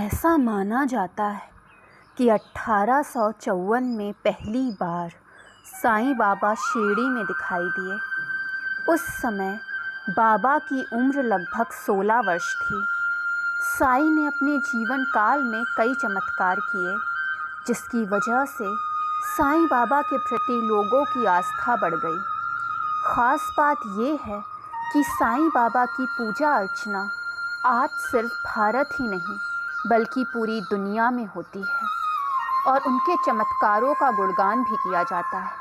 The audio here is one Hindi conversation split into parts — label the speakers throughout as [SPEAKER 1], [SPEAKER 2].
[SPEAKER 1] ऐसा माना जाता है कि 1854 में पहली बार साईं बाबा शिरडी में दिखाई दिए। उस समय बाबा की उम्र लगभग 16 वर्ष थी। साईं ने अपने जीवन काल में कई चमत्कार किए, जिसकी वजह से साईं बाबा के प्रति लोगों की आस्था बढ़ गई। ख़ास बात यह है कि साईं बाबा की पूजा अर्चना आज सिर्फ भारत ही नहीं बल्कि पूरी दुनिया में होती है और उनके चमत्कारों का गुणगान भी किया जाता है।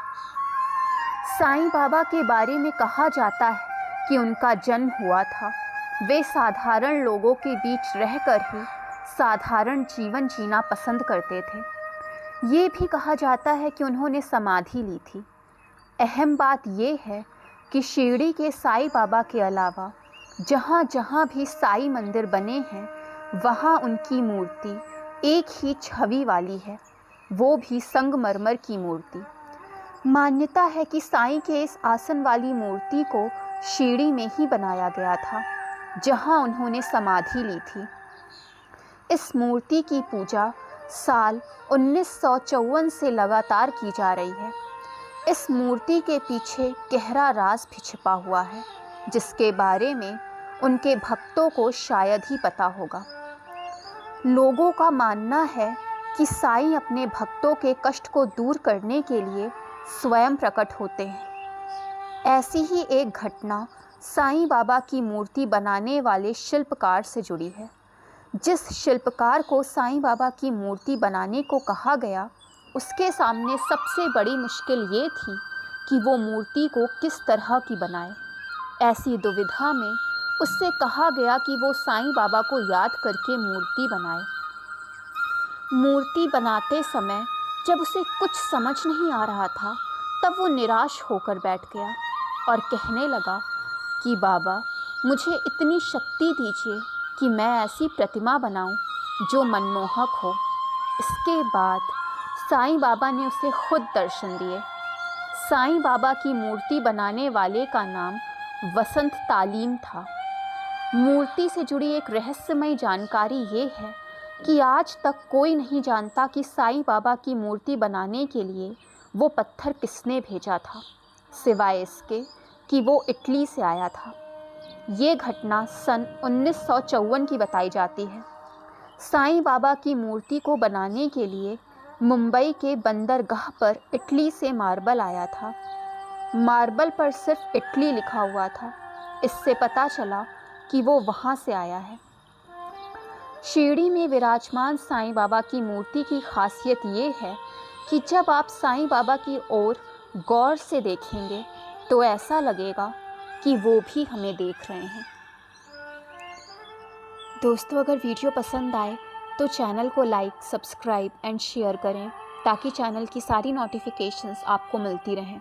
[SPEAKER 1] साईं बाबा के बारे में कहा जाता है कि उनका जन्म हुआ था। वे साधारण लोगों के बीच रहकर ही साधारण जीवन जीना पसंद करते थे। ये भी कहा जाता है कि उन्होंने समाधि ली थी। अहम बात यह है कि शिरडी के साईं बाबा के अलावा जहाँ जहाँ भी साईं मंदिर बने हैं, वहाँ उनकी मूर्ति एक ही छवि वाली है, वो भी संगमरमर की मूर्ति। मान्यता है कि साईं के इस आसन वाली मूर्ति को शिरडी में ही बनाया गया था, जहाँ उन्होंने समाधि ली थी। इस मूर्ति की पूजा साल 1954 से लगातार की जा रही है। इस मूर्ति के पीछे गहरा राज भी छिपा हुआ है, जिसके बारे में उनके भक्तों को शायद ही पता होगा। लोगों का मानना है कि साईं अपने भक्तों के कष्ट को दूर करने के लिए स्वयं प्रकट होते हैं। ऐसी ही एक घटना साईं बाबा की मूर्ति बनाने वाले शिल्पकार से जुड़ी है। जिस शिल्पकार को साईं बाबा की मूर्ति बनाने को कहा गया, उसके सामने सबसे बड़ी मुश्किल ये थी कि वो मूर्ति को किस तरह की बनाए। ऐसी दुविधा में उससे कहा गया कि वो साईं बाबा को याद करके मूर्ति बनाए। मूर्ति बनाते समय जब उसे कुछ समझ नहीं आ रहा था, तब वो निराश होकर बैठ गया और कहने लगा कि बाबा, मुझे इतनी शक्ति दीजिए कि मैं ऐसी प्रतिमा बनाऊं जो मनमोहक हो। इसके बाद साईं बाबा ने उसे खुद दर्शन दिए। साईं बाबा की मूर्ति बनाने वाले का नाम वसंत तालीम था। मूर्ति से जुड़ी एक रहस्यमय जानकारी ये है कि आज तक कोई नहीं जानता कि साईं बाबा की मूर्ति बनाने के लिए वो पत्थर किसने भेजा था, सिवाय इसके कि वो इटली से आया था। ये घटना सन 1954 की बताई जाती है। साईं बाबा की मूर्ति को बनाने के लिए मुंबई के बंदरगाह पर इटली से मार्बल आया था। मार्बल पर सिर्फ इटली लिखा हुआ था। इससे पता चला कि वो वहाँ से आया है। शिरडी में विराजमान साईं बाबा की मूर्ति की खासियत ये है कि जब आप साईं बाबा की ओर गौर से देखेंगे तो ऐसा लगेगा कि वो भी हमें देख रहे हैं। दोस्तों, अगर वीडियो पसंद आए तो चैनल को लाइक, सब्सक्राइब एंड शेयर करें ताकि चैनल की सारी नोटिफिकेशंस आपको मिलती रहें।